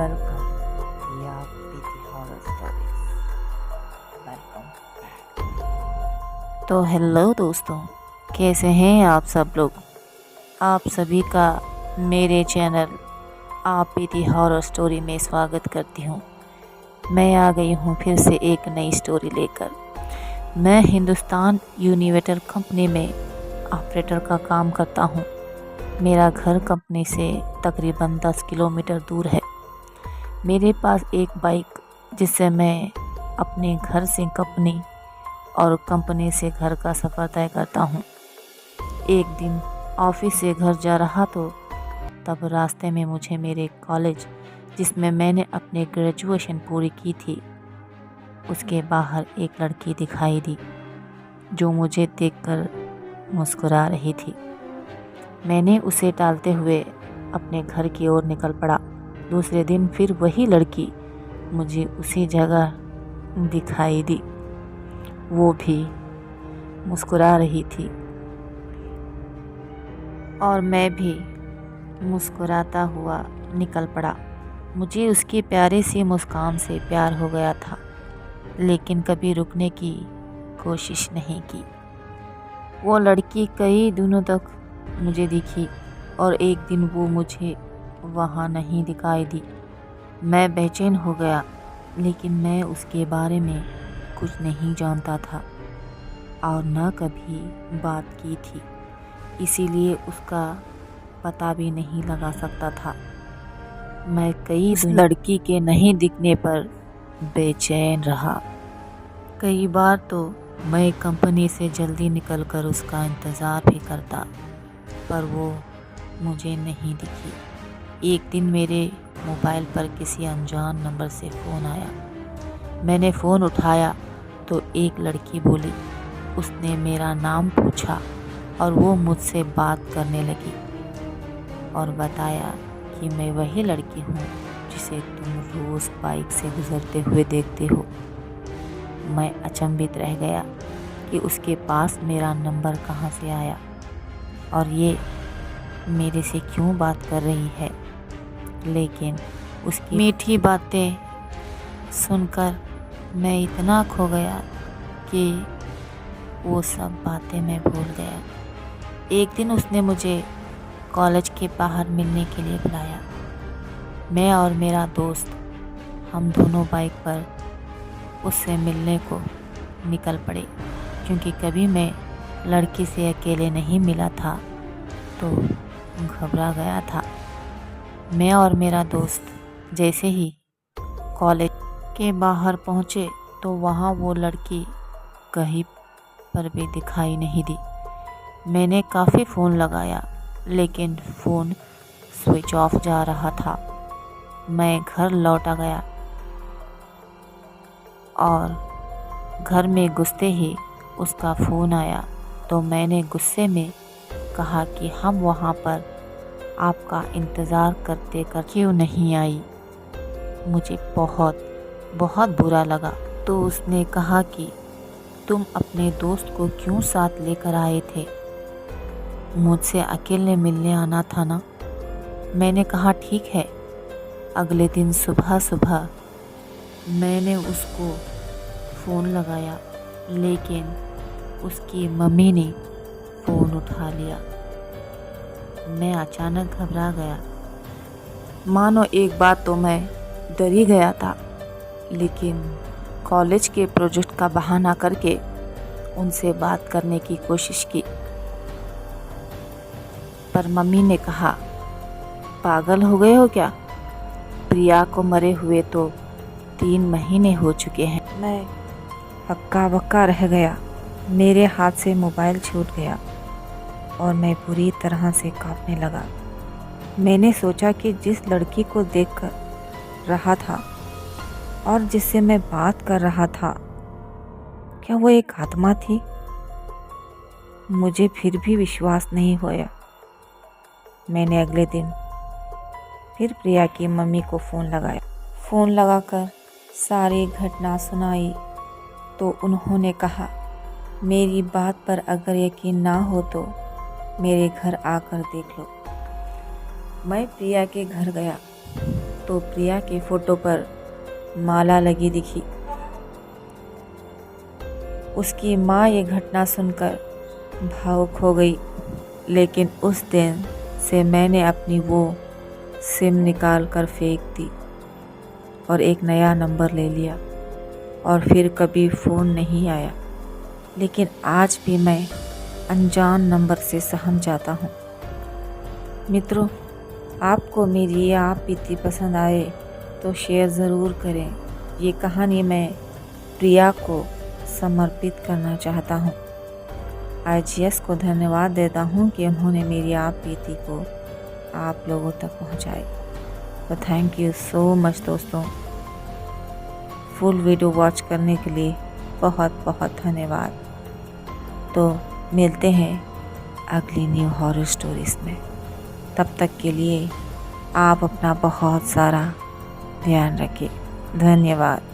Welcome या पीती horror stories. Welcome back. तो हेलो दोस्तों, कैसे हैं आप सब लोग। आप सभी का मेरे चैनल आप पीती हॉरर स्टोरी में स्वागत करती हूँ। मैं आ गई हूँ फिर से एक नई स्टोरी लेकर। मैं हिंदुस्तान यूनिवेटर कंपनी में ऑपरेटर का काम करता हूँ। मेरा घर कंपनी से तकरीबन 10 किलोमीटर दूर है। मेरे पास एक बाइक जिससे मैं अपने घर से कंपनी और कंपनी से घर का सफ़र तय करता हूँ। एक दिन ऑफिस से घर जा रहा तो तब रास्ते में मुझे मेरे कॉलेज जिसमें मैंने अपनी ग्रेजुएशन पूरी की थी उसके बाहर एक लड़की दिखाई दी जो मुझे देखकर मुस्कुरा रही थी। मैंने उसे टालते हुए अपने घर की ओर निकल पड़ा। दूसरे दिन फिर वही लड़की मुझे उसी जगह दिखाई दी, वो भी मुस्कुरा रही थी और मैं भी मुस्कुराता हुआ निकल पड़ा। मुझे उसकी प्यारी सी मुस्कान से प्यार हो गया था, लेकिन कभी रुकने की कोशिश नहीं की। वो लड़की कई दिनों तक मुझे दिखी और एक दिन वो मुझे वहाँ नहीं दिखाई दी। मैं बेचैन हो गया, लेकिन मैं उसके बारे में कुछ नहीं जानता था और न कभी बात की थी, इसीलिए उसका पता भी नहीं लगा सकता था। मैं कई दिन लड़की के नहीं दिखने पर बेचैन रहा। कई बार तो मैं कंपनी से जल्दी निकलकर उसका इंतज़ार भी करता, पर वो मुझे नहीं दिखी। एक दिन मेरे मोबाइल पर किसी अनजान नंबर से फ़ोन आया। मैंने फ़ोन उठाया तो एक लड़की बोली। उसने मेरा नाम पूछा और वो मुझसे बात करने लगी और बताया कि मैं वही लड़की हूँ जिसे तुम रोज़ बाइक से गुज़रते हुए देखते हो। मैं अचंभित रह गया कि उसके पास मेरा नंबर कहाँ से आया और ये मेरे से क्यों बात कर रही है। लेकिन उसकी मीठी बातें सुनकर मैं इतना खो गया कि वो सब बातें मैं भूल गया। एक दिन उसने मुझे कॉलेज के बाहर मिलने के लिए बुलाया। मैं और मेरा दोस्त हम दोनों बाइक पर उससे मिलने को निकल पड़े, क्योंकि कभी मैं लड़की से अकेले नहीं मिला था तो घबरा गया था। मैं और मेरा दोस्त जैसे ही कॉलेज के बाहर पहुँचे तो वहाँ वो लड़की कहीं पर भी दिखाई नहीं दी। मैंने काफ़ी फ़ोन लगाया, लेकिन फ़ोन स्विच ऑफ जा रहा था। मैं घर लौट आ गया और घर में घुसते ही उसका फ़ोन आया तो मैंने गुस्से में कहा कि हम वहाँ पर आपका इंतज़ार करते क्यों नहीं आई। मुझे बहुत बहुत बुरा लगा। तो उसने कहा कि तुम अपने दोस्त को क्यों साथ लेकर आए थे, मुझसे अकेले मिलने आना था ना। मैंने कहा ठीक है। अगले दिन सुबह सुबह मैंने उसको फ़ोन लगाया, लेकिन उसकी मम्मी ने फ़ोन उठा लिया। मैं अचानक घबरा गया, मानो एक बात तो मैं डर ही गया था, लेकिन कॉलेज के प्रोजेक्ट का बहाना करके उनसे बात करने की कोशिश की, पर मम्मी ने कहा पागल हो गए हो क्या, प्रिया को मरे हुए तो 3 महीने हो चुके हैं। मैं हक्का बक्का रह गया। मेरे हाथ से मोबाइल छूट गया और मैं पूरी तरह से कांपने लगा। मैंने सोचा कि जिस लड़की को देखकर रहा था और जिससे मैं बात कर रहा था, क्या वो एक आत्मा थी। मुझे फिर भी विश्वास नहीं होया। मैंने अगले दिन फिर प्रिया की मम्मी को फ़ोन लगाया। फ़ोन लगाकर सारी घटना सुनाई तो उन्होंने कहा मेरी बात पर अगर यकीन ना हो तो मेरे घर आकर देख लो। मैं प्रिया के घर गया तो प्रिया के फ़ोटो पर माला लगी दिखी। उसकी माँ ये घटना सुनकर भावुक हो गई, लेकिन उस दिन से मैंने अपनी वो सिम निकाल कर फेंक दी और एक नया नंबर ले लिया और फिर कभी फ़ोन नहीं आया। लेकिन आज भी मैं अनजान नंबर से सहम जाता हूँ। मित्रों, आपको मेरी ये आप बीती पसंद आए तो शेयर ज़रूर करें। ये कहानी मैं प्रिया को समर्पित करना चाहता हूँ। IGS को धन्यवाद देता हूँ कि उन्होंने मेरी आप बीती को आप लोगों तक पहुँचाई। तो थैंक यू सो मच दोस्तों। फुल वीडियो वॉच करने के लिए बहुत बहुत धन्यवाद। तो मिलते हैं अगली न्यू हॉरर स्टोरीज़ में। तब तक के लिए आप अपना बहुत सारा ध्यान रखें। धन्यवाद।